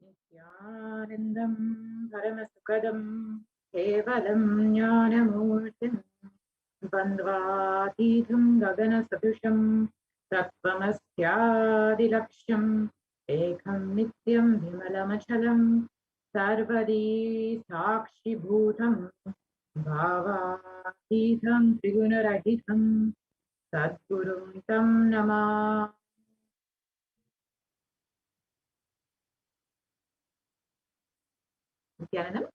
Nithyanandam Paramashivoham Kevalam Jnanamurtim Bandvatitham Gagana Sadusham Tattvamastyadilaksham Ekam Nityam Vimalamachalam Sarvadi Sakshi Bhutam Bhavatitham Trigunarahitam Sadgurum Tam Namah. Nithyanandam.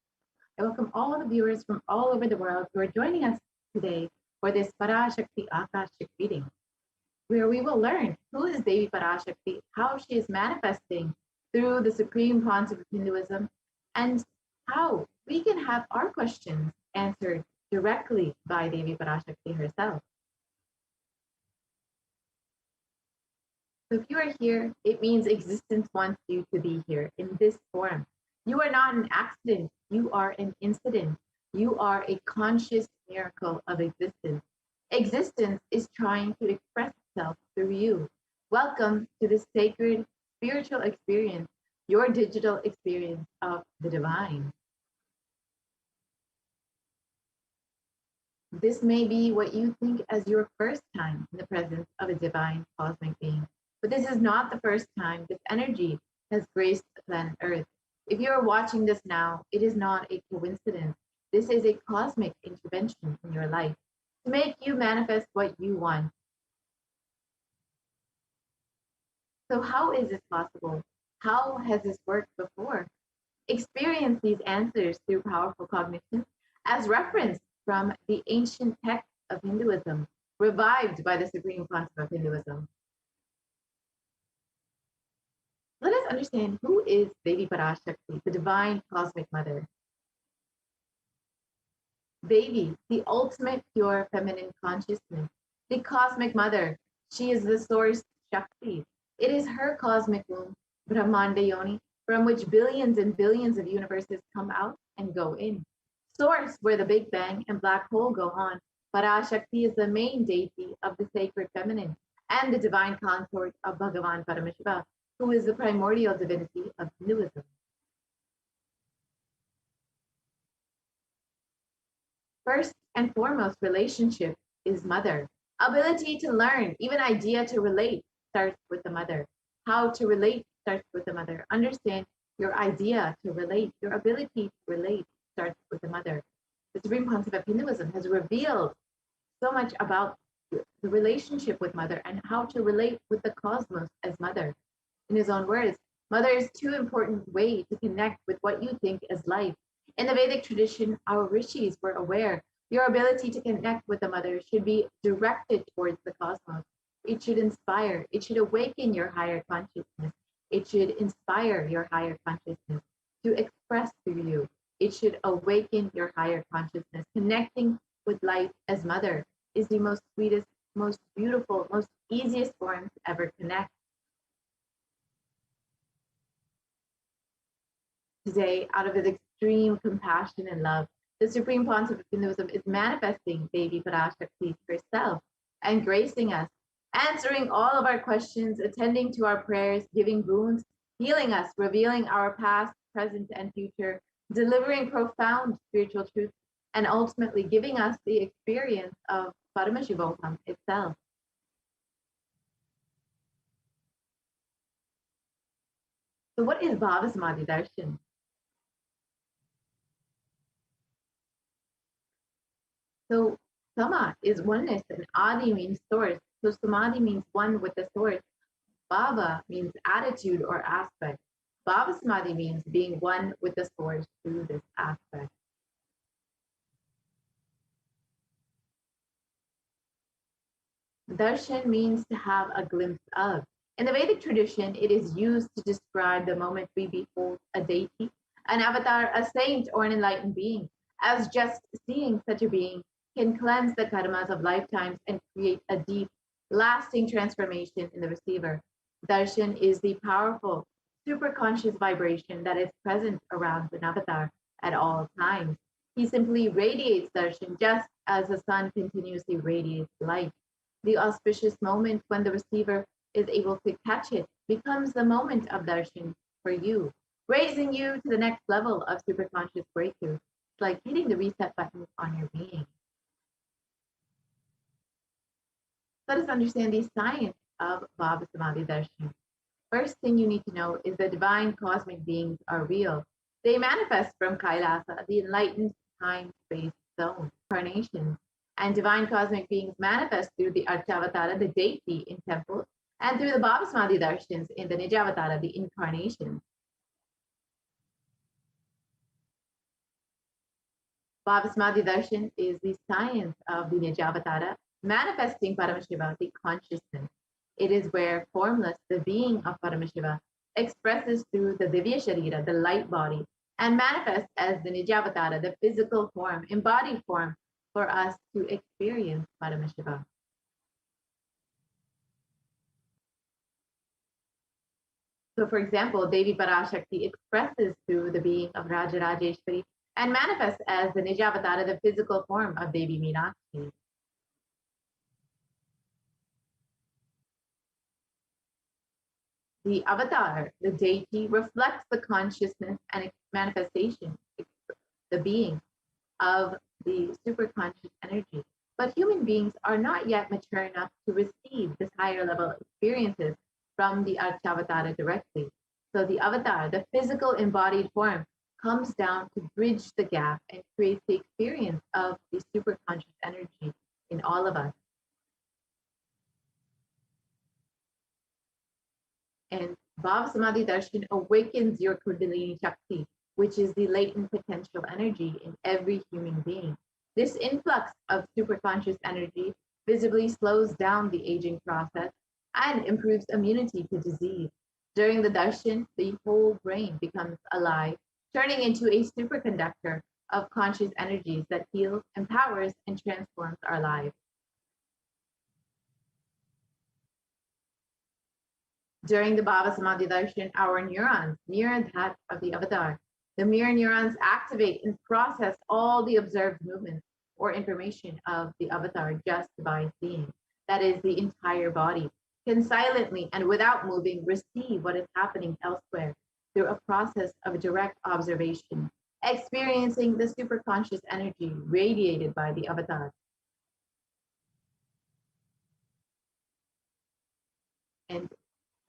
I welcome all the viewers from all over the world who are joining us today for this Parashakti Akashic reading, where we will learn who is Devi Parashakti, how she is manifesting through the supreme concept of Hinduism, and how we can have our questions answered directly by Devi Parashakti herself. So if you are here, it means existence wants you to be here in this form. You are not an accident. You are an incident. You are a conscious miracle of existence. Existence is trying to express itself through you. Welcome to this sacred spiritual experience, your digital experience of the divine. This may be what you think as your first time in the presence of a divine cosmic being. But this is not the first time this energy has graced the planet Earth. If you are watching this now, it is not a coincidence. This is a cosmic intervention in your life to make you manifest what you want. So how is this possible? How has this worked before? Experience these answers through powerful cognition as referenced from the ancient texts of Hinduism, revived by the supreme concept of Hinduism. Let us understand who is Devi Parashakti, the divine cosmic mother. Devi, the ultimate pure feminine consciousness, the cosmic mother. She is the source Shakti. It is her cosmic womb, Brahmanda Yoni, from which billions and billions of universes come out and go in. Source where the Big Bang and black hole go on. Parashakti is the main deity of the sacred feminine and the divine consort of Bhagavan Paramashiva, who is the primordial divinity of Hinduism. First and foremost, relationship is mother. Ability to learn, even idea to relate, starts with the mother. How to relate starts with the mother. Understand your idea to relate, your ability to relate starts with the mother. The supreme concept of Hinduism has revealed so much about the relationship with mother and how to relate with the cosmos as mother. In his own words, mother is too important way to connect with what you think as life. In the Vedic tradition, our rishis were aware your ability to connect with the mother should be directed towards the cosmos. It should inspire, it should awaken your higher consciousness. It should inspire your higher consciousness to express through you. It should awaken your higher consciousness. Connecting with life as mother is the most sweetest, most beautiful, most easiest form to ever connect. Today, out of his extreme compassion and love, the supreme concept of Hinduism is manifesting Devi Parashakti herself and gracing us, answering all of our questions, attending to our prayers, giving boons, healing us, revealing our past, present, and future, delivering profound spiritual truths, and ultimately giving us the experience of Paramashivoham itself. So what is Bhava Samadhi Darshan? So Sama is oneness and Adi means source. So Samadhi means one with the source. Bhava means attitude or aspect. Bhava Samadhi means being one with the source through this aspect. Darshan means to have a glimpse of. In the Vedic tradition, it is used to describe the moment we behold a deity, an avatar, a saint, or an enlightened being, as just seeing such a being can cleanse the karmas of lifetimes and create a deep, lasting transformation in the receiver. Darshan is the powerful, superconscious vibration that is present around an avatar at all times. He simply radiates darshan just as the sun continuously radiates light. The auspicious moment when the receiver is able to catch it becomes the moment of darshan for you, raising you to the next level of superconscious breakthrough. It's like hitting the reset button on your being. Let us understand the science of Bhava Samadhi Darshan. First thing you need to know is that divine cosmic beings are real. They manifest from Kailasa, the enlightened time-space zone, incarnations. And divine cosmic beings manifest through the Archavatara, the deity in temples, and through the Bhava Samadhi Darshans in the Nijavatara, the incarnations. Bhava Samadhi Darshan is the science of the Nijavatara, manifesting Paramashiva, the consciousness. It is where formless, the being of Paramashiva, expresses through the Divya Sharira, the light body, and manifests as the Nijavatara, the physical form, embodied form, for us to experience Paramashiva. So, for example, Devi Parashakti expresses through the being of Rajarajeshwari and manifests as the Nijavatara, the physical form of Devi Meenakshi. The avatar, the deity, reflects the consciousness and manifestation, the being of the superconscious energy. But human beings are not yet mature enough to receive this higher level experiences from the Archavatara directly. So the avatar, the physical embodied form, comes down to bridge the gap and create the experience of the superconscious energy in all of us. And Bhava Samadhi Darshan awakens your Kundalini Shakti, which is the latent potential energy in every human being. This influx of superconscious energy visibly slows down the aging process and improves immunity to disease. During the darshan, the whole brain becomes alive, turning into a superconductor of conscious energies that heals, empowers, and transforms our lives. During the Bhava Samadhi Darshan, our neurons mirror that of the avatar. The mirror neurons activate and process all the observed movements or information of the avatar just by seeing. That is, the entire body can silently and without moving receive what is happening elsewhere through a process of direct observation, experiencing the superconscious energy radiated by the avatar. And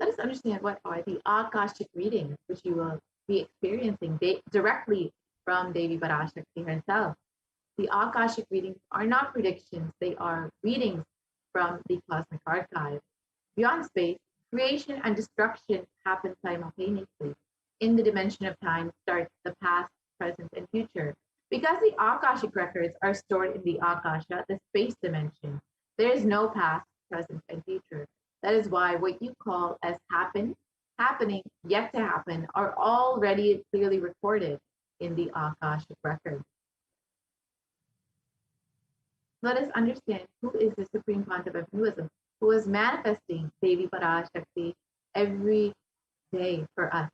let us understand what are the Akashic readings, which you will be experiencing directly from Devi Parashakti herself. The Akashic readings are not predictions, they are readings from the cosmic archive. Beyond space, creation and destruction happen simultaneously. In the dimension of time starts the past, present, and future. Because the Akashic records are stored in the Akasha, the space dimension, there is no past, present, and future. That is why what you call as happened, happening, yet to happen are already clearly recorded in the Akashic record. Let us understand who is the Supreme Pontiff of Hinduism, who is manifesting Devi Parashakti every day for us.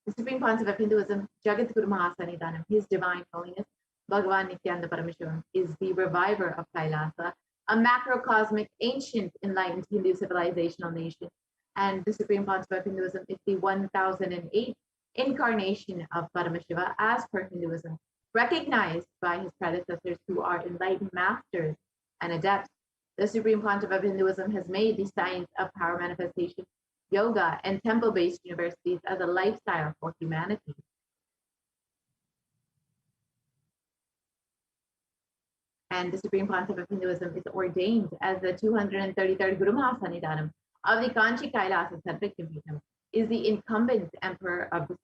The Supreme Pontiff of Hinduism, Jagat Guru Mahasanidanam, His Divine Holiness, Bhagavan Nithyananda Paramashivam, is the reviver of Kailasa, a macrocosmic, ancient, enlightened Hindu civilizational nation. And the Supreme Pontiff of Hinduism is the 1008th incarnation of Paramashiva as per Hinduism, recognized by his predecessors who are enlightened masters and adepts. The Supreme Pontiff of Hinduism has made the science of power manifestation, yoga, and temple-based universities as a lifestyle for humanity. And the Supreme Pontiff of Hinduism is ordained as the 233rd Guru Mahasanidanam of the Kanchi Kailasa Sarvakyampitham, is the incumbent emperor of the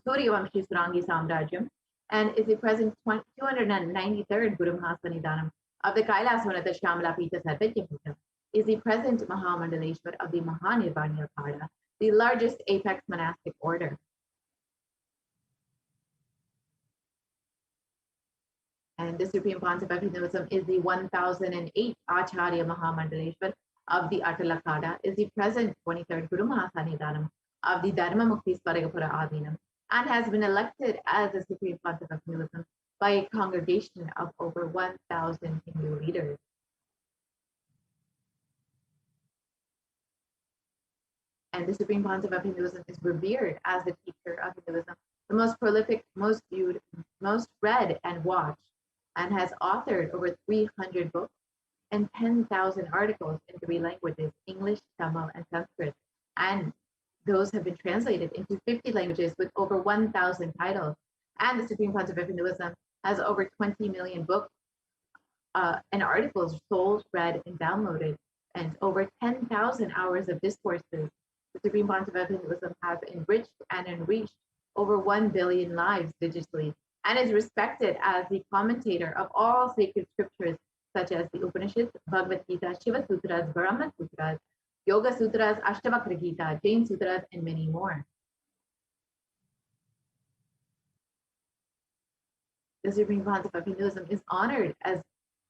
Suryavamshi Surangi Samrajyam, and is the present 293rd Guru Mahasanidanam of the Kailasvanata Shamala Pita Sarvakyampitham, is the present Mahamandaleshwar of the Mahanirvana Pada, the largest apex monastic order. And the Supreme Pontiff of Hinduism is the 1008th Acharya Mahamandaleshwar of the Atalakada, is the present 23rd Guru Mahasanidanam of the Dharma Mukti Swaragapura Adinam, and has been elected as the Supreme Pontiff of Hinduism by a congregation of over 1,000 Hindu leaders. And the Supreme Pontiff of Hinduism is revered as the teacher of Hinduism, the most prolific, most viewed, most read and watched, and has authored over 300 books and 10,000 articles in 3 languages, English, Tamil, and Sanskrit. And those have been translated into 50 languages with over 1,000 titles. And the Supreme Pontiff of Hinduism has over 20 million books and articles sold, read, and downloaded, and over 10,000 hours of discourses. The Supreme Pontiff of Hinduism has enriched and enriched over 1 billion lives digitally, and is respected as the commentator of all sacred scriptures, such as the Upanishads, Bhagavad Gita, Shiva Sutras, Brahma Sutras, Yoga Sutras, Ashtavakra Gita, Jain Sutras, and many more. The Supreme Pontiff of Hinduism is honored as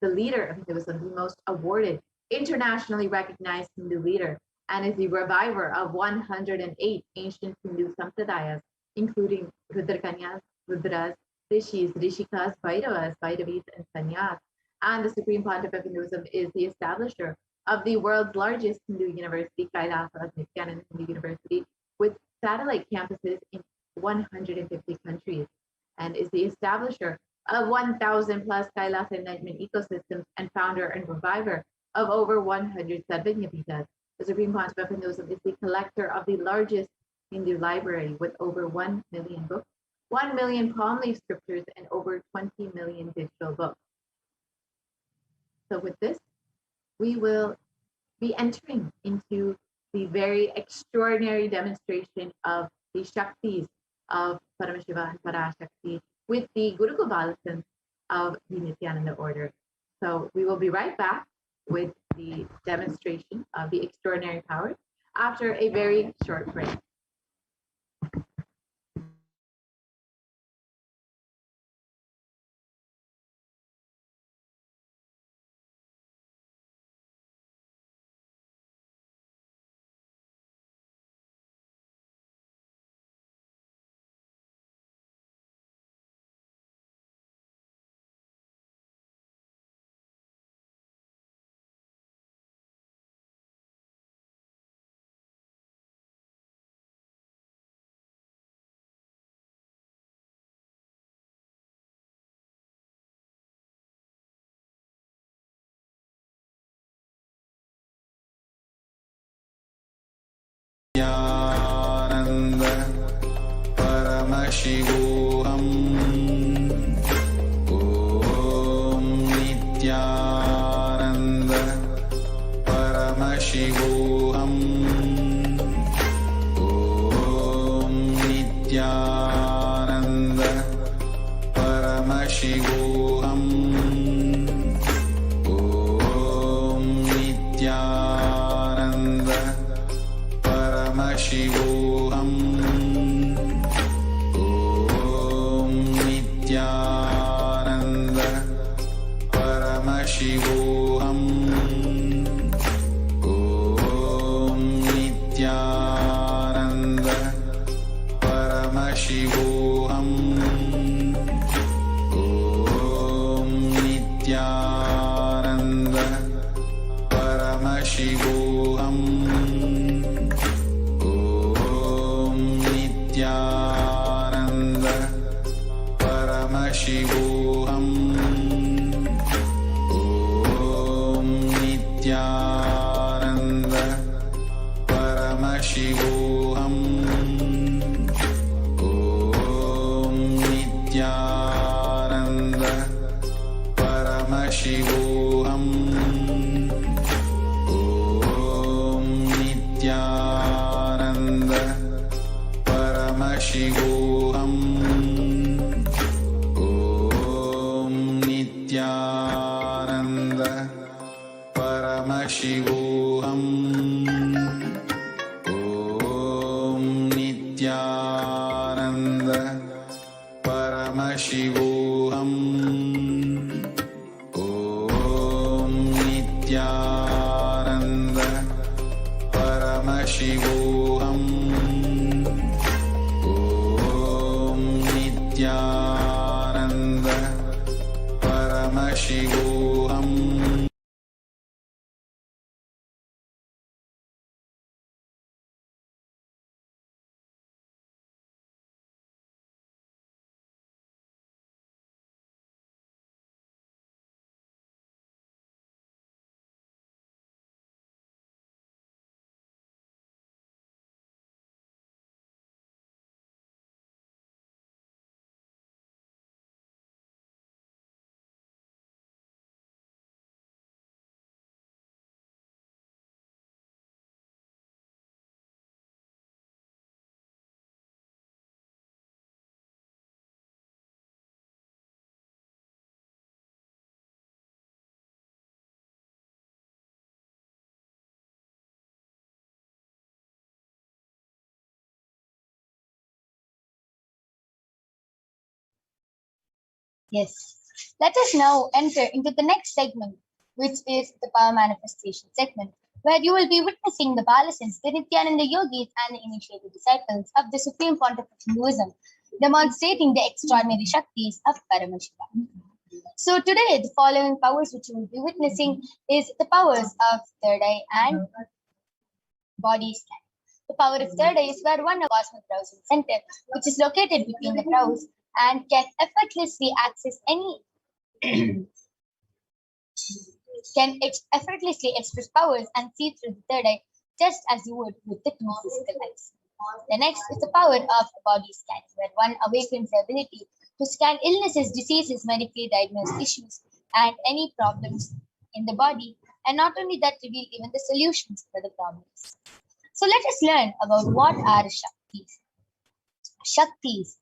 the leader of Hinduism, the most awarded, internationally recognized Hindu leader, and is the reviver of 108 ancient Hindu sampradayas, including Rudrakanyas, Rudras, Rishis, Rishikas, Bhairavas, Bhairavis, and Sanyas. And the Supreme Pontiff of Hinduism is the establisher of the world's largest Hindu university, HDH Nithyananda Hindu University, with satellite campuses in 150 countries, and is the establisher of 1,000 plus Kailasa enlightenment ecosystems, and founder and reviver of over 100 Sadvijnapitas. The Supreme Pontiff of Hinduism is the collector of the largest Hindu library with over 1 million books, 1 million palm leaf scriptures, and over 20 million digital books. So with this, we will be entering into the very extraordinary demonstration of the Shaktis of Paramashiva and Parashakti with the Guru Gopalsons of the Nithyananda order. So we will be right back with the demonstration of the extraordinary powers after a very short break. Nithyananda Paramashivoham. Om Nithyananda Paramashivoham. Om Nithyananda Paramashivoham. Om Nithyananda Paramashivoham. Om Nithyananda Paramashivoham. Om Nithyananda Paramashivoham. Om Nithyananda Paramashivoham. Nithyananda Paramashivoham. Om Nithyananda Paramashivoham. Om Nithyananda Paramashivoham. Om Nithyananda Paramashivoham. Om Nithyananda Paramashivoham. Om Nithyananda Paramashivoham. Om Nithyananda Paramashivoham. Om Nithyananda Paramashivoham. Yes. Let us now enter into the next segment, which is the power manifestation segment, where you will be witnessing the Balasins, the Nithyananda yogis, and the initiated disciples of the Supreme Pontiff of Hinduism, demonstrating the extraordinary Shaktis of Paramashiva. So today, the following powers which you will be witnessing is the powers of third eye and body scan. The power of third eye is where one cosmic browsing center, which is located between the brows and can effortlessly access any effortlessly express powers and see through the third eye just as you would with the two physical eyes. The next is the power of body scan, where one awakens the ability to scan illnesses, diseases, medically diagnosed issues, and any problems in the body, and not only that, reveal even the solutions for the problems. So let us learn about what are Shaktis. Shaktis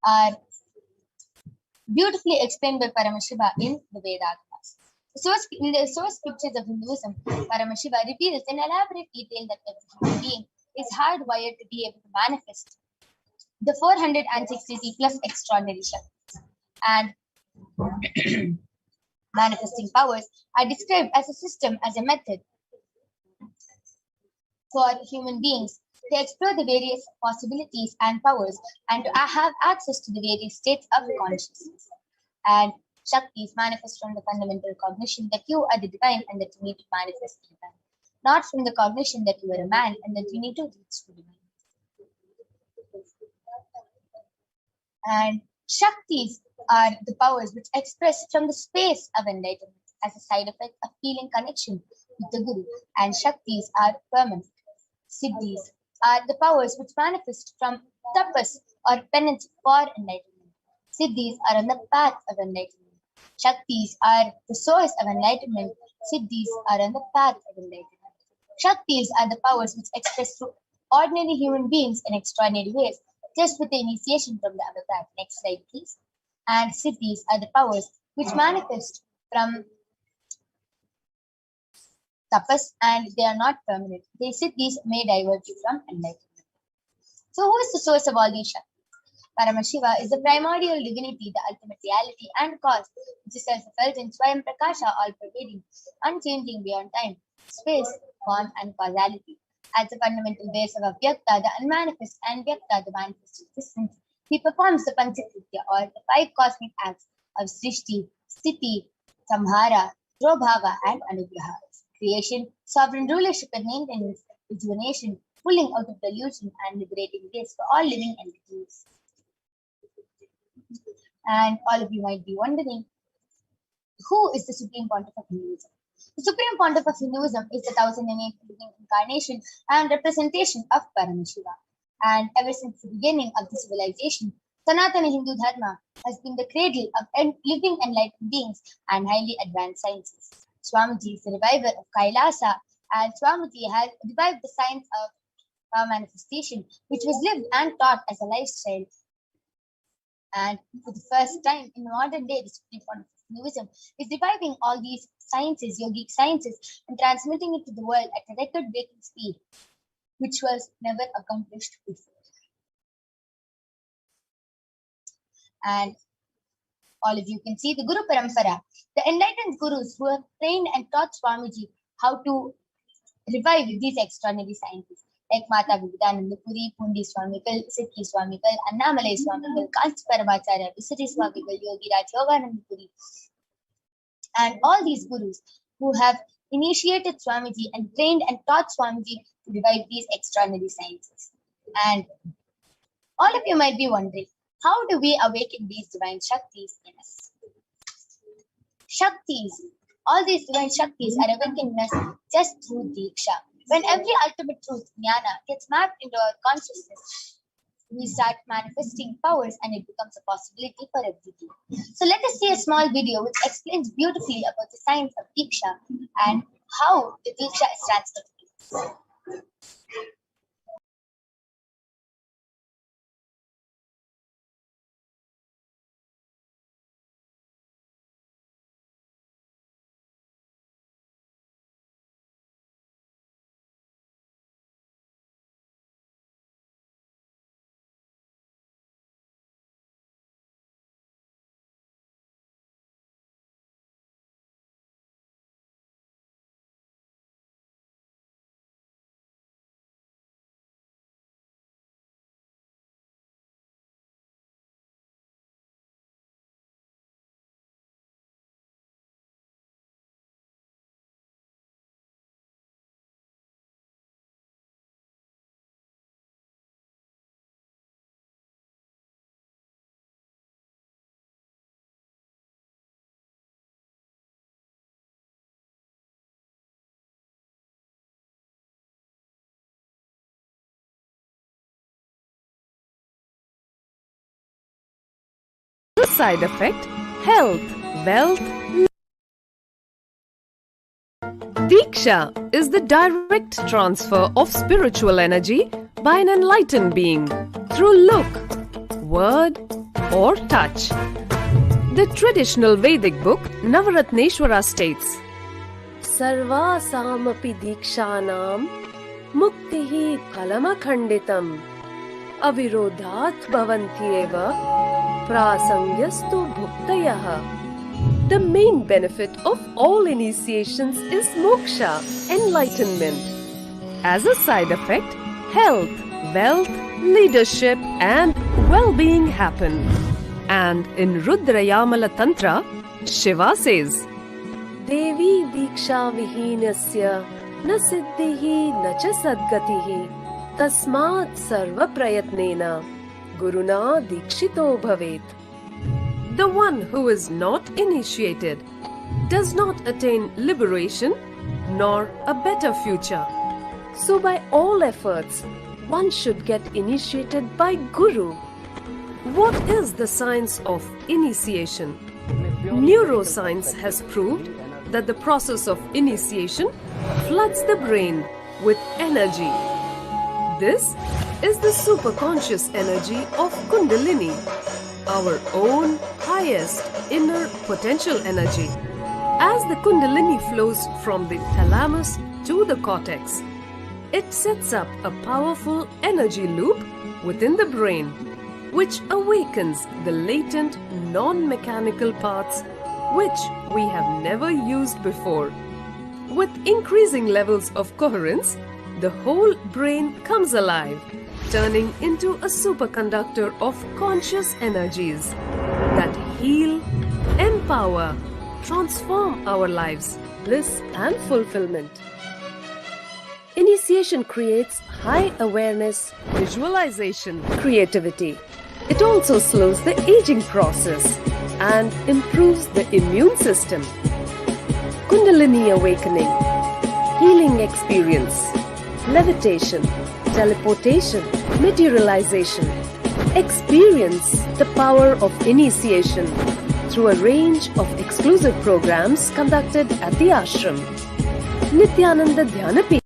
are beautifully explained by Paramashiva in the Vedas. In the source scriptures of Hinduism, Paramashiva reveals in elaborate detail that every human being is hardwired to be able to manifest the 460 plus extraordinary Shaktis. And manifesting powers are described as a system, as a method for human beings to explore the various possibilities and powers and to have access to the various states of consciousness. And Shaktis manifest from the fundamental cognition that you are the divine and that you need to manifest the divine, not from the cognition that you are a man and that you need to reach the divine. And Shaktis are the powers which express from the space of enlightenment as a side effect of feeling connection with the Guru. And Shaktis are permanent. Siddhis are the powers which manifest from tapas or penance for enlightenment. Siddhis are on the path of enlightenment. Shaktis are the source of enlightenment. Siddhis are on the path of enlightenment. Shaktis are the powers which express through ordinary human beings in extraordinary ways, just with the initiation from the avatar. Next slide, please. And Siddhis are the powers which manifest from tapas and they are not permanent. The Siddhis may divert you from enlightenment. So, who is the source of all these Shaktis? Paramashiva is the primordial divinity, the ultimate reality and cause, which is self-effulgent, Swayam Prakasha, all-pervading, unchanging beyond time, space, form, and causality. As the fundamental base of Avyakta, the unmanifest, and Vyakta, the manifest existence, he performs the Panchakritya, or the five cosmic acts of Srishti, Sthiti, Samhara, Drobhava, and Anugraha. Creation, sovereign rulership and maintenance, rejuvenation, pulling out of delusion, and liberating bliss for all living entities. And all of you might be wondering, who is the Supreme Pontiff of Hinduism? The Supreme Pontiff of Hinduism is the 1008th living incarnation and representation of Paramashiva. And ever since the beginning of the civilization, Sanatana Hindu Dharma has been the cradle of living enlightened beings and highly advanced sciences. Swamiji is the reviver of Kailasa, and Swamiji has revived the science of power manifestation, which was lived and taught as a lifestyle. And for the first time in modern day, the Supreme Pontiff of Hinduism is reviving all these sciences, yogic sciences, and transmitting it to the world at a record-breaking speed, which was never accomplished before. And all of you can see the Guru Parampara, the enlightened gurus who have trained and taught Swamiji how to revive these extraordinary sciences, like Mata Vivekananda Puri, Pundi Swamikal, Siddhi Swamikal, Annamalai Swamikal, Kanchi Paramacharya, Visiti Swamikal, Yogi Raj Yogananda Puri, and all these gurus who have initiated Swamiji and trained and taught Swamiji to revive these extraordinary sciences. And all of you might be wondering, how do we awaken these divine Shaktis in us? Shaktis, all these divine Shaktis are awakened in us just through Diksha. When every ultimate truth, jnana, gets mapped into our consciousness, we start manifesting powers and it becomes a possibility for everything. So let us see a small video which explains beautifully about the science of Diksha and how the Diksha is transmitted. side effect, health, wealth. Diksha is the direct transfer of spiritual energy by an enlightened being through look, word, or touch. The traditional Vedic book Navaratneshwara states, Sarvasamapi dikshanam muktihi phalamakhanditam avirodhat bhavantyeva prasangyastu bhuktayaha. The main benefit of all initiations is moksha, enlightenment. As a side effect, health, wealth, leadership and well-being happen. And in Rudrayamala Tantra, Shiva says, Devi diksha vihinasya na siddhihi na cha sadgatihi tasmat sarva prayatnena guruna dikshito bhavet. The one who is not initiated does not attain liberation nor a better future. So by all efforts, one should get initiated by Guru. What is the science of initiation? Neuroscience has proved that the process of initiation floods the brain with energy. This is the superconscious energy of Kundalini, our own highest inner potential energy. As the Kundalini flows from the thalamus to the cortex, it sets up a powerful energy loop within the brain, which awakens the latent non-mechanical parts which we have never used before. With increasing levels of coherence, the whole brain comes alive, turning into a superconductor of conscious energies that heal, empower, transform our lives, bliss and fulfillment. Initiation creates high awareness, visualization, creativity. It also slows the aging process and improves the immune system. Kundalini awakening, healing experience, levitation, teleportation, materialization. Experience the power of initiation through a range of exclusive programs conducted at the ashram. Nithyananda Dhyanapi.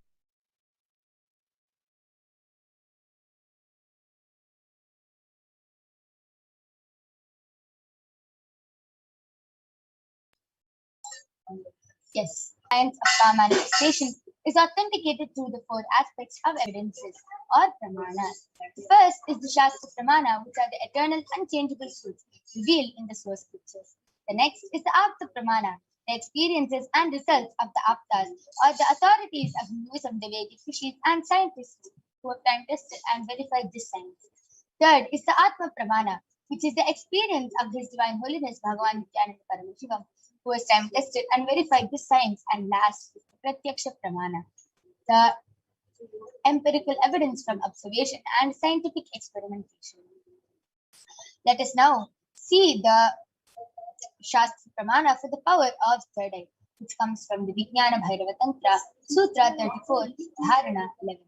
Yes, science of power manifestation is authenticated through the four aspects of evidences or pramana. The first is the Shastra Pramana, which are the eternal unchangeable truths revealed in the source scriptures. The next is the Apta Pramana, the experiences and results of the Aptas or the authorities of Hinduism, the Vedic rishis and scientists who have time tested and verified this science. Third is the Atma Pramana, which is the experience of His Divine Holiness Bhagavan Nithyananda Paramashivam, who has time tested and verified this science. And last is the Pratyaksha Pramana, the empirical evidence from observation and scientific experimentation. Let us now see the Shastra Pramana for the power of third eye, which comes from the Vijnana Bhairava Tantra, Sutra 34, Dharana 11.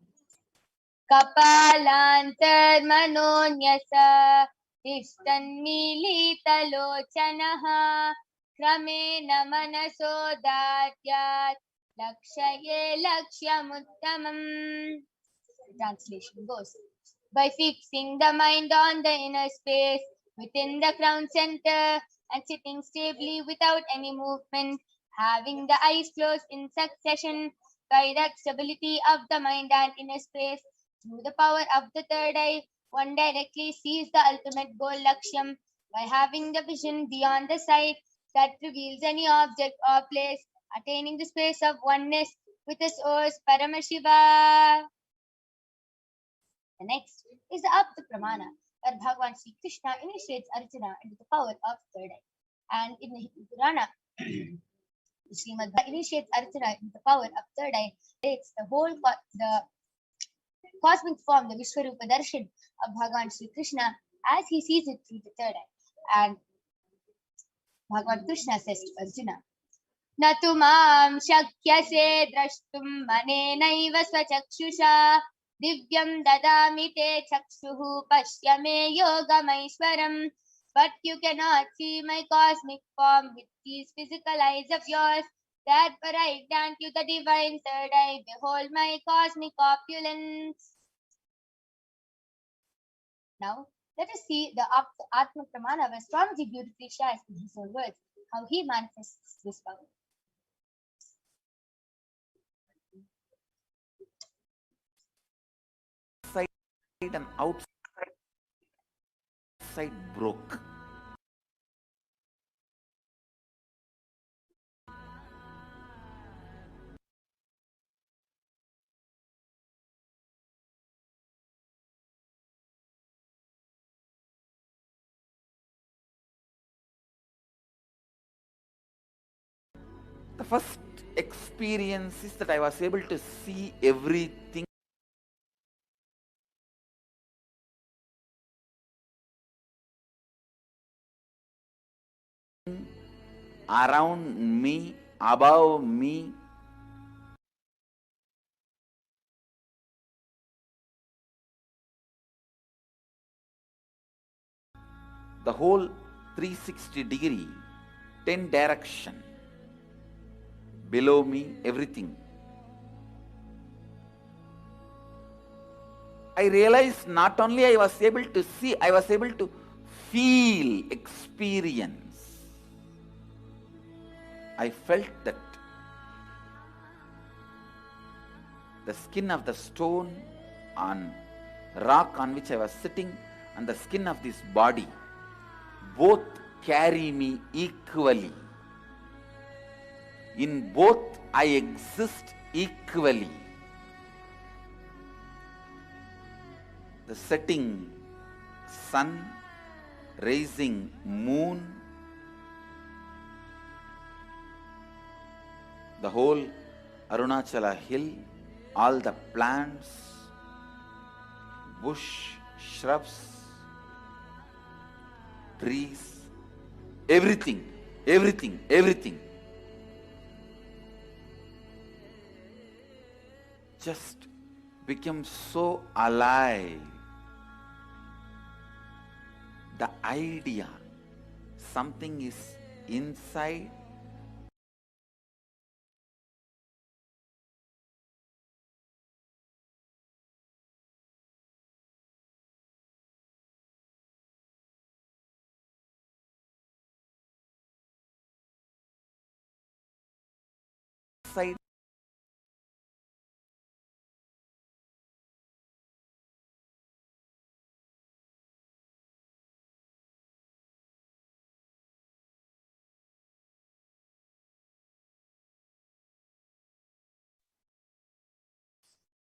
Kapalantar manonyasa tishtanmilitalochanaha kramena manasodatyat lakshaye lakshyamuttamam. The translation goes, by fixing the mind on the inner space within the crown center and sitting stably without any movement, having the eyes closed in succession, by that stability of the mind and inner space, through the power of the third eye, one directly sees the ultimate goal Lakshyam by having the vision beyond the sight that reveals any object or place, attaining the space of oneness with the source Paramashiva. The next is the Apta Pramana, where Bhagavan Sri Krishna initiates Arjuna into the power of third eye. And in the Hindu Purana, Srimad Bhagavad initiates Arjuna into the power of third eye. It's the whole the cosmic form, the Vishwarupa Darshan of Bhagavan Sri Krishna as he sees it through the third eye. And Bhagavan Krishna says to Arjuna, Natu mam shakyase drashtum manenaiva svachakshusha divyam dadami te chakshuhu pashyame yogamaishwaram But you cannot see my cosmic form with these physical eyes of yours. That were I grant you the divine third eye. Behold my cosmic opulence. Now, let us see the Atma Pramana where Swamiji beautifully shares in his own words how he manifests this power. Inside and outside broke. The first experience is that I was able to see everything around me, above me. The whole 360-degree, 10 direction, below me, everything. I realized not only I was able to see, I was able to feel, experience. I felt that the skin of the stone on rock on which I was sitting and the skin of this body both carry me equally. In both I exist equally. The setting sun, rising moon, the whole Arunachala hill, all the plants, bush, shrubs, trees, everything, everything just became so alive. The idea, something is inside, inside.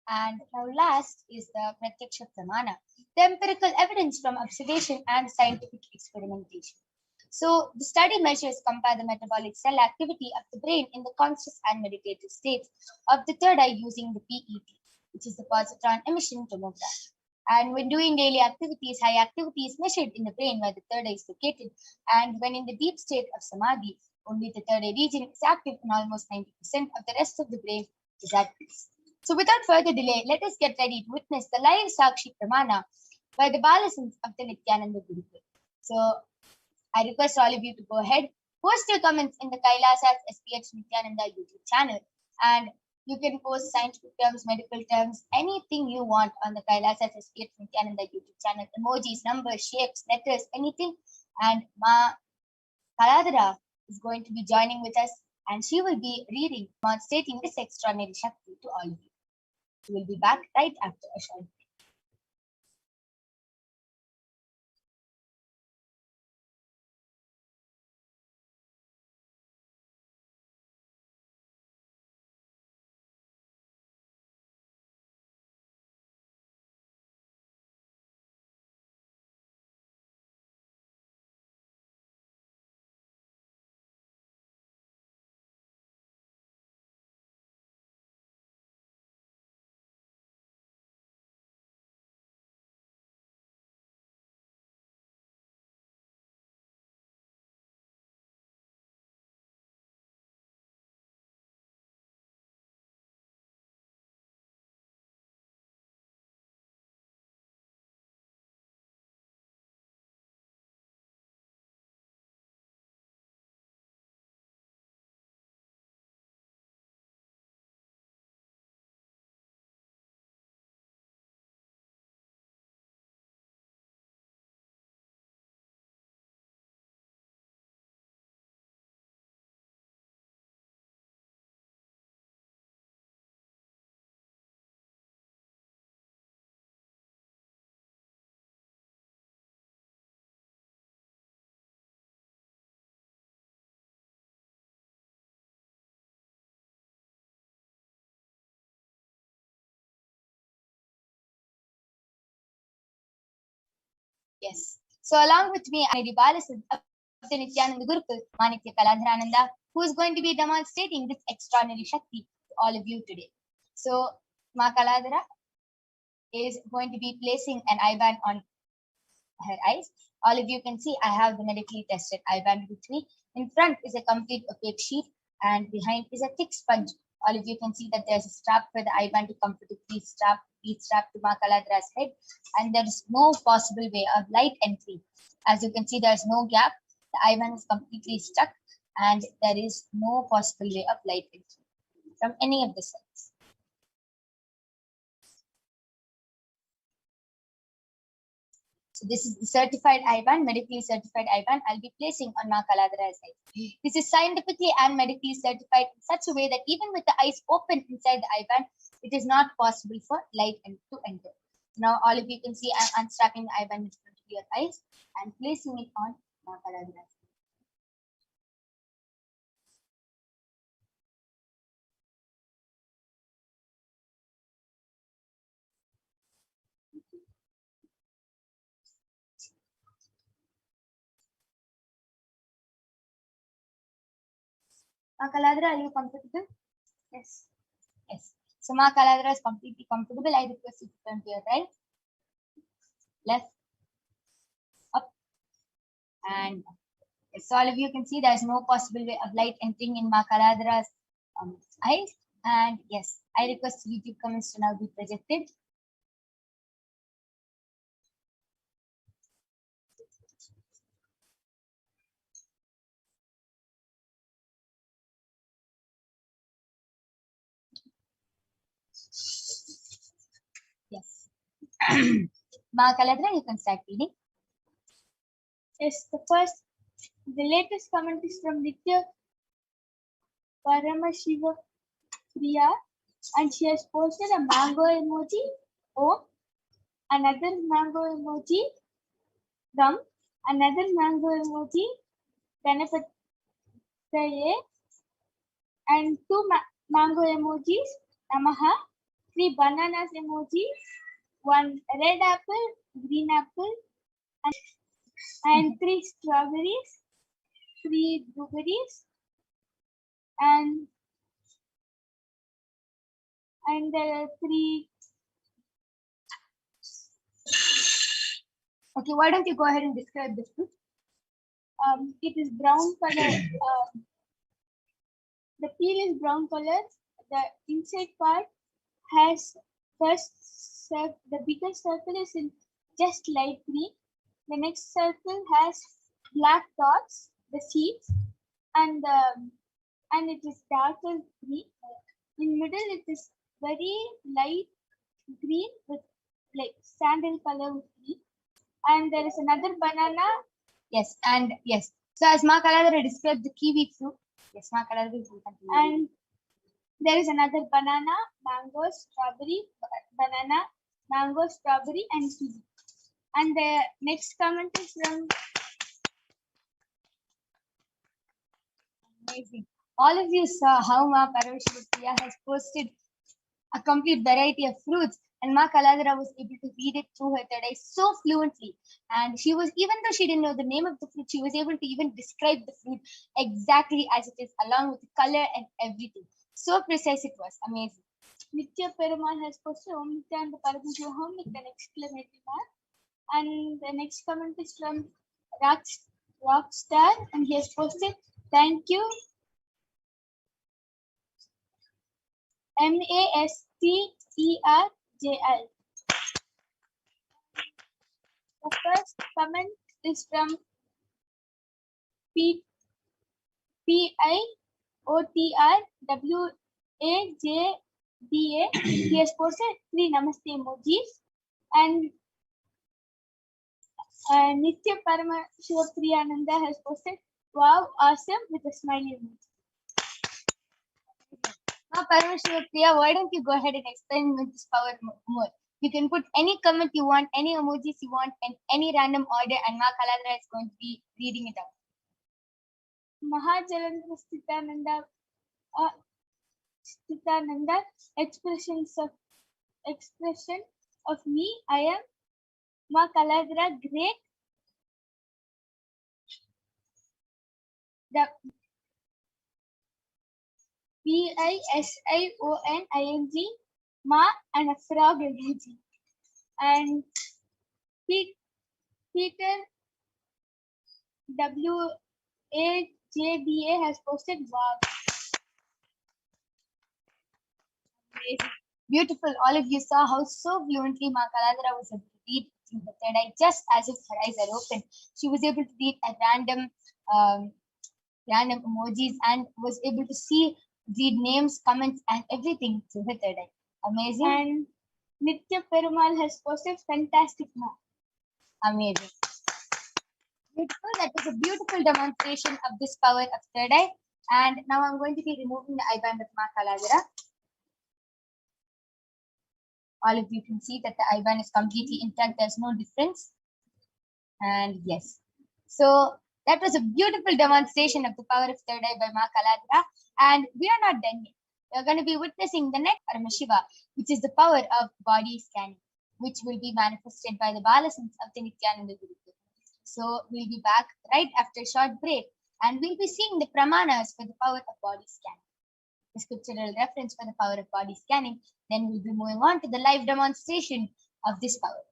And now last is the Pratyaksha Pramana, the empirical evidence from observation and scientific experimentation. So the study measures compare the metabolic cell activity of the brain in the conscious and meditative states of the third eye using the PET, which is the positron emission tomograph. And when doing daily activities, high activity is measured in the brain where the third eye is located. And when in the deep state of samadhi, only the third eye region is active and almost 90% of the rest of the brain is at peace. So without further delay, let us get ready to witness the live Sakshi Pramana by the Balasons of the Nithyananda Gurukul. So I request all of you to go ahead, post your comments in the Kailasa's HDH Nithyananda YouTube channel, and you can post scientific terms, medical terms, anything you want on the Kailasa's HDH Nithyananda YouTube channel, emojis, numbers, shapes, letters, anything. And Ma Kaladara is going to be joining with us, and she will be reading, demonstrating this extraordinary Shakti to all of you. We will be back right after a short break. Yes. So along with me, I am of the Nithyananda Gurukul, Manikya Kaladharananda, who is going to be demonstrating this extraordinary Shakti to all of you today. So Ma Kaladhara is going to be placing an eye band on her eyes. All of you can see I have the medically tested eye band with me. In front is a complete opaque sheet and behind is a thick sponge. All of you can see that there's a strap for the eye band to comfortably be strapped to Ma Kaladhara's head, and there is no possible way of light entry. As you can see, there's no gap. The eye band is completely stuck and there is no possible way of light entry from any of the sides. So this is the certified eye band, medically certified eye band I'll be placing on Ma Kaladhara's eyes. This is scientifically and medically certified in such a way that even with the eyes open inside the eye band, it is not possible for light to enter. Now all of you can see I'm unstrapping the eye band in front of your eyes and placing it on Ma Kaladhara's eyes. Ma Kaladhara, are you comfortable? Yes. Yes. So Ma Kaladhara is completely comfortable. I request you to turn to your right, left, up, and down. Yes, so all of you can see there's no possible way of light entering in Ma Kaladhara's eyes. And yes, I request YouTube comments to now be projected. Yes. Ma Kaladhara, you can start reading. Yes, the latest comment is from Nithya Paramashivoham, and she has posted a mango emoji, another mango emoji, another mango emoji, Ganapataye, and two mango emojis, Namaha, 3 bananas emoji, 1 red apple, green apple, and 3 strawberries, 3 blueberries, and there are 3. Okay, why don't you go ahead and describe this fruit? It is brown color. The peel is brown color. The inside part has the biggest circle is in just light green. The next circle has black dots, the seeds, and it is darker green. In middle, it is very light green with like sandal color with green. And there is another banana. Yes, and yes. So as Ma Kaladhara described the kiwi fruit. Yes, Ma Kaladhara will continue. And there is another banana, mango, strawberry, banana, mango, strawberry, and kiwi. And the next comment is from amazing. All of you saw how Ma Parashakti has posted a complete variety of fruits, and Ma Kaladhara was able to read it through her third eye so fluently. And she was, even though she didn't know the name of the fruit, she was able to even describe the fruit exactly as it is, along with the color and everything. So precise it was. Amazing. Nitya Perumal has posted Om Nithyananda Paramashivam with an exclamation mark. And the next comment is from Rockstar, and he has posted, thank you, MASTERJL. The first comment is from PIOTRWAJDA. He has posted 3 namaste emojis, and Nitya Paramashivoham has posted wow, awesome with a smiley emoji. Now, Paramashivoham, why don't you go ahead and explain with this power more? You can put any comment you want, any emojis you want, and any random order, and Ma Kaladhara is going to be reading it out. Mahajalandra Sthitananda, expression of me, I am Ma Kaladhara, great the Pisioning, Ma, and a frog energy. And Peter WAJBA has posted, wow, amazing. Beautiful. All of you saw how so fluently Ma Kaladara was able to read through the third eye, just as if her eyes are open. She was able to read a random emojis and was able to read names, comments, and everything through her third eye. Amazing. And Nitya Perumal has posted, fantastic Ma. Amazing. Beautiful. That was a beautiful demonstration of this power of third eye. And now I'm going to be removing the eye band of Ma Kaladara. All of you can see that the eye band is completely intact. There's no difference. And yes. So that was a beautiful demonstration of the power of third eye by Ma Kaladara. And we are not done yet. We're going to be witnessing the next Paramashiva, which is the power of body scanning, which will be manifested by the Balasons of the Nithyananda Gurukul. So we'll be back right after a short break, and we'll be seeing the pramanas for the power of body scanning, the scriptural reference for the power of body scanning. Then we'll be moving on to the live demonstration of this power.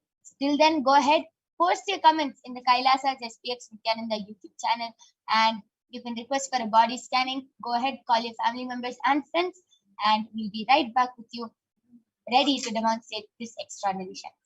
Till then, go ahead, post your comments in the Kailasa's SPX Nithyananda YouTube channel, and you can request for a body scanning. Go ahead, call your family members and friends, and we'll be right back with you, ready to demonstrate this extraordinary Shakti.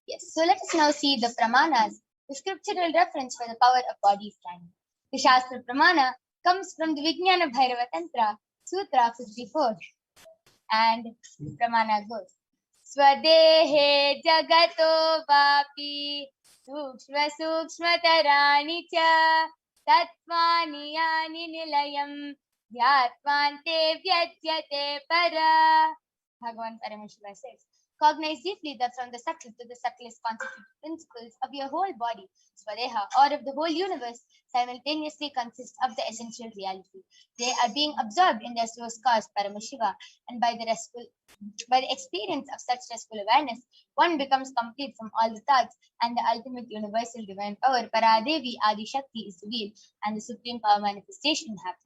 Yes, so let us now see the pramanas, the scriptural reference for the power of body scanning. The Shastra Pramana comes from the Vijnana Bhairava Tantra, Sutra 54. And the Pramana goes, Swadehe Jagato Vapi Sukshma Sukshmatarani Cha Tattvani Yani Nilayam Dhyatvante Vyatyate Para. Bhagavan Paramashiva says, cognize deeply that from the subtle to the subtlest constituted principles of your whole body, Swadeha, or of the whole universe, simultaneously consist of the essential reality. They are being absorbed in their source cause, Paramashiva, and by the experience of such restful awareness, one becomes complete from all the thoughts, and the ultimate universal divine power, Paradevi Adi Shakti, is revealed, and the supreme power manifestation happens.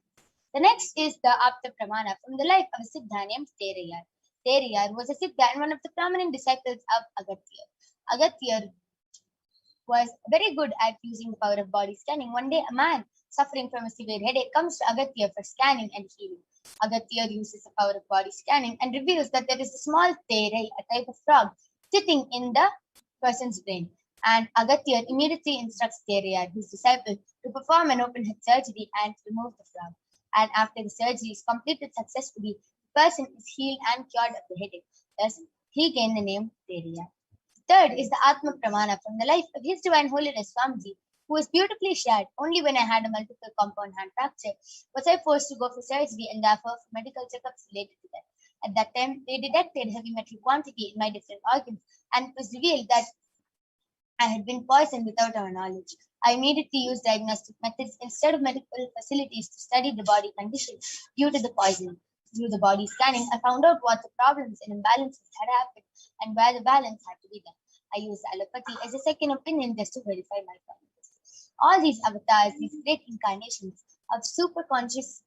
The next is the Apta Pramana from the life of a Siddha named Terayar. Terayar was a Siddha and one of the prominent disciples of Agatyar. Agatyar was very good at using the power of body scanning. One day, a man suffering from a severe headache comes to Agatyar for scanning and healing. Agatyar uses the power of body scanning and reveals that there is a small terai, a type of frog, sitting in the person's brain. And Agatyar immediately instructs Terayar, his disciple, to perform an open head surgery and remove the frog. And after the surgery is completed successfully, the person is healed and cured of the headache. Thus, he gained the name Terayar. Third is the Atma Pramana from the life of His Divine Holiness Swamiji, who was beautifully shared. Only when I had a multiple compound hand fracture was I forced to go for surgery and therefore for medical checkups related to that. At that time, they detected heavy metal quantity in my different organs, and it was revealed that I had been poisoned without our knowledge. I immediately used diagnostic methods instead of medical facilities to study the body condition due to the poisoning. Through the body scanning, I found out what the problems and imbalances had happened and where the balance had to be done. I used allopathy as a second opinion just to verify my findings. All these avatars, these great incarnations of super consciousness,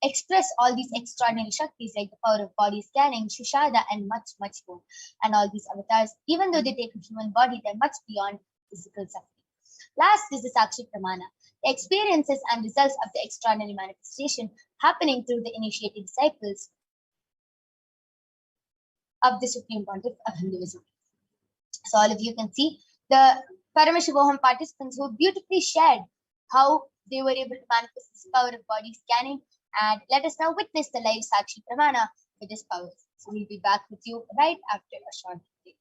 express all these extraordinary Shaktis like the power of body scanning, Shushada, and much, much more. And all these avatars, even though they take a human body, they're much beyond physical suffering. Last is the Sakshi Pramana, the experiences and results of the extraordinary manifestation happening through the initiated disciples of the Supreme Pontiff of Hinduism. So all of you can see the Paramashivoham participants who beautifully shared how they were able to manifest this power of body scanning. And let us now witness the live Sakshi Pramana with this power. So we'll be back with you right after a short break.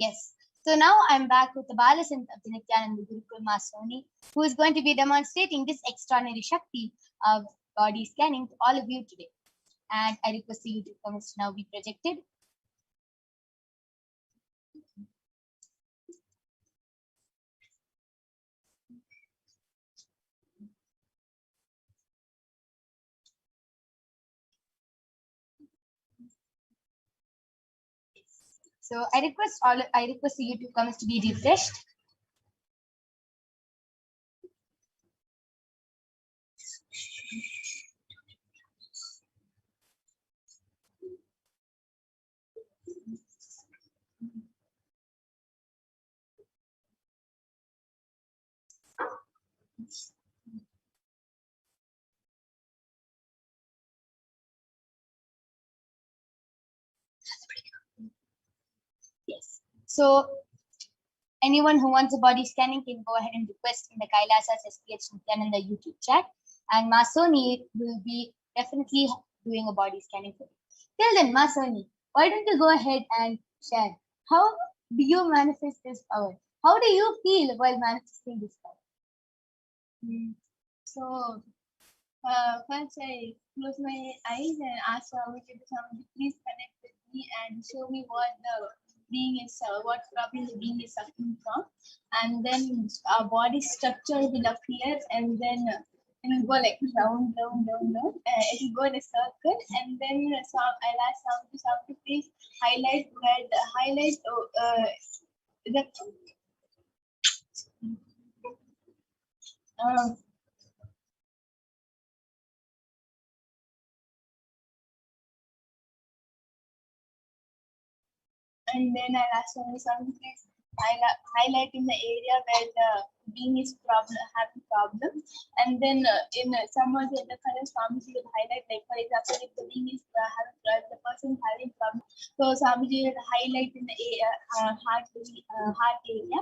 Yes. So now I'm back with the Balasant of the Nithyananda Gurukul Masoni, who is going to be demonstrating this extraordinary Shakti of body scanning to all of you today. And I request the YouTube comments to now be projected. So I request the YouTube comments to be refreshed. Yes. So anyone who wants a body scanning can go ahead and request in the Kailasa's HDH Nithyananda YouTube chat, and Masoni will be definitely doing a body scanning for you. Till then, Masoni, why don't you go ahead and share how do you manifest this power? How do you feel while manifesting this power? So first I close my eyes and ask Swami to please connect with me and show me what the being is, what problem the being is suffering from, and then our body structure will appear, and then it will go like round. It will go in a circle, and then I'll ask Swami to please highlight where the and then I'll ask Swami please highlight in the area where the being is having problem, and then in some of the colors Swamiji will highlight, like for example if the being is the person having problem, so Swamiji will highlight in the heart area,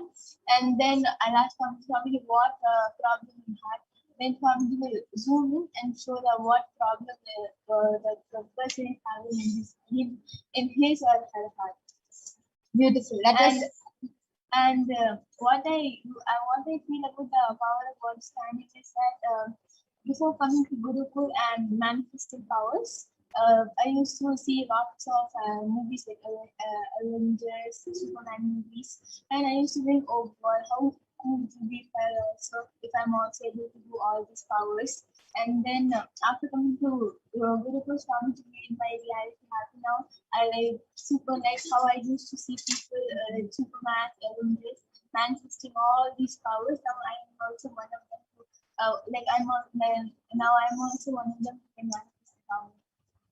and then I'll ask Swamiji what problem in heart. Then Swamiji will zoom in and show what problem the person is having in his or her heart. Beautiful. And what I feel about the power of body scanning is that before coming to Gurukul and manifesting powers, I used to see lots of movies like Avengers, Superman movies, and I used to think, oh boy, how cool it would be if I also, if I'm also able to do all these powers. And then after coming to Gurukul Swamiji made my reality happen now. I super like how I used to see people like Superman, Avengers manifesting all these powers. Now I am also one of them. Now I'm also one of them who can manifest power.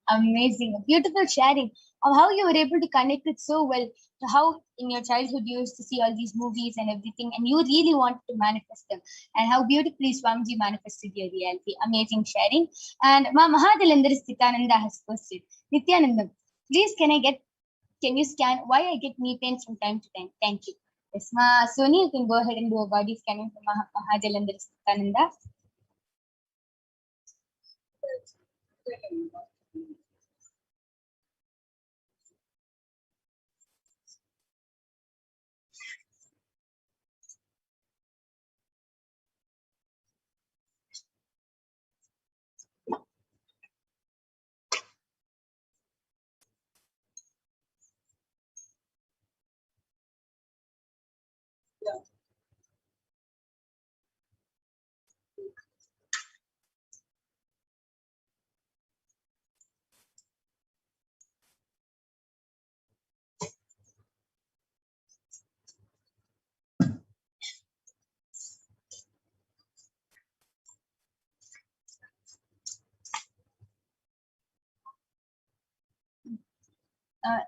Amazing. A beautiful sharing of how you were able to connect it so well to how in your childhood you used to see all these movies and everything, and you really wanted to manifest them, and how beautifully Swamiji manifested your reality. Amazing sharing. And Ma Mahadalandar Sthitananda has posted, Nithyanandam, please can you scan why I get knee pains from time to time? Thank you. Yes, Ma Soni, you can go ahead and do a body scanning for Mahadalandar Sthitananda.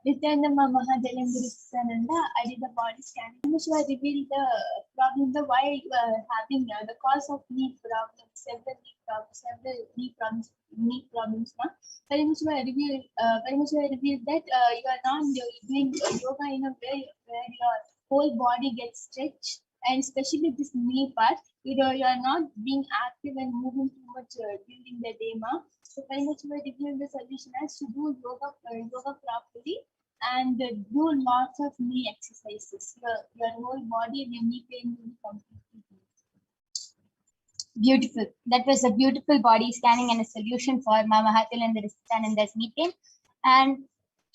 Nithyananda Mahadalandrisananda, I did the body scanning. Paramashiva revealed the problem, the why you are having the cause of knee problems, several knee problems. Paramashiva revealed that you are not doing yoga in a way where your whole body gets stretched, and especially this knee part, you are not being active and moving too much during the day, ma. So very much we revealed the solution as to do yoga properly and do lots of knee exercises. Your whole body and your knee pain will be completely healed. Beautiful. That was a beautiful body scanning and a solution for Mama Hatalandar Sthitananda's knee pain. And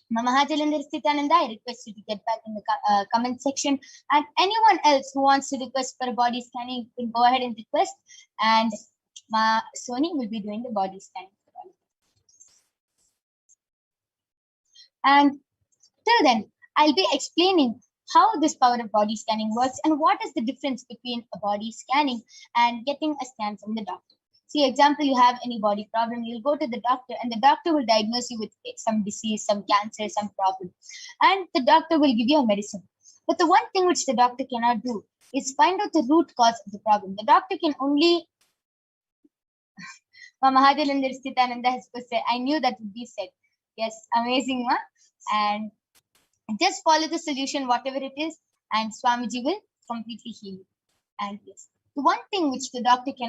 Mama Hatalandar Sthitananda, I request you to get back in the comment section. And anyone else who wants to request for a body scanning, you can go ahead and request. And Ma Soni will be doing the body scanning. And till then, I'll be explaining how this power of body scanning works and what is the difference between a body scanning and getting a scan from the doctor. See, example, you have any body problem, you'll go to the doctor and the doctor will diagnose you with some disease, some cancer, some problem. And the doctor will give you a medicine. But the one thing which the doctor cannot do is find out the root cause of the problem. The doctor can only... Mahadalandar Sthitananda has said, I knew that would be said. Yes, amazing, ma. And just follow the solution, whatever it is, and Swamiji will completely heal you. And yes, the one thing which the doctor cannot